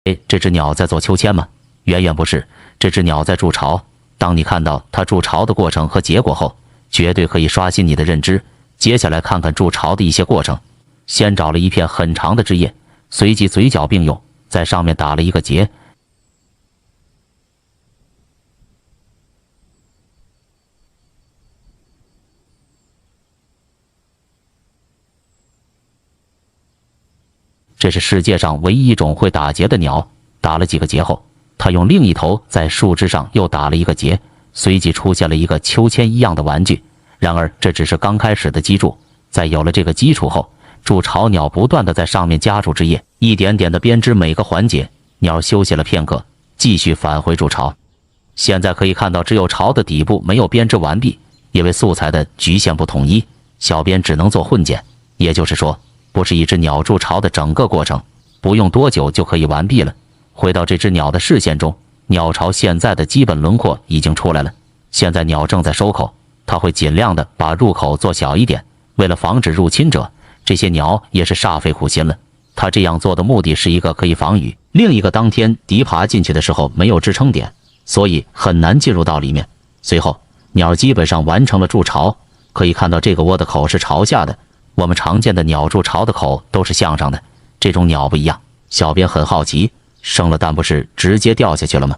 这只鸟在做秋千吗？远远不是，这只鸟在筑巢。当你看到它筑巢的过程和结果后，绝对可以刷新你的认知。接下来看看筑巢的一些过程。先找了一片很长的枝叶，随即嘴角并用，在上面打了一个结。这是世界上唯一一种会打结的鸟。打了几个结后，它用另一头在树枝上又打了一个结，随即出现了一个秋千一样的玩具。然而这只是刚开始的基础，在有了这个基础后，筑巢鸟不断的在上面加入枝叶，一点点的编织每个环节。鸟休息了片刻，继续返回筑巢。现在可以看到，只有巢的底部没有编织完毕，因为素材的局限不统一，小编只能做混剪，也就是说，不是一只鸟筑巢的整个过程，不用多久就可以完毕了。回到这只鸟的视线中，鸟巢现在的基本轮廓已经出来了。现在鸟正在收口，它会尽量的把入口做小一点，为了防止入侵者，这些鸟也是煞费苦心了。它这样做的目的是一个可以防雨，另一个当天敌爬进去的时候没有支撑点，所以很难进入到里面。随后，鸟基本上完成了筑巢，可以看到这个窝的口是朝下的。我们常见的鸟筑巢的口都是向上的，这种鸟不一样。小编很好奇，生了蛋不是直接掉下去了吗？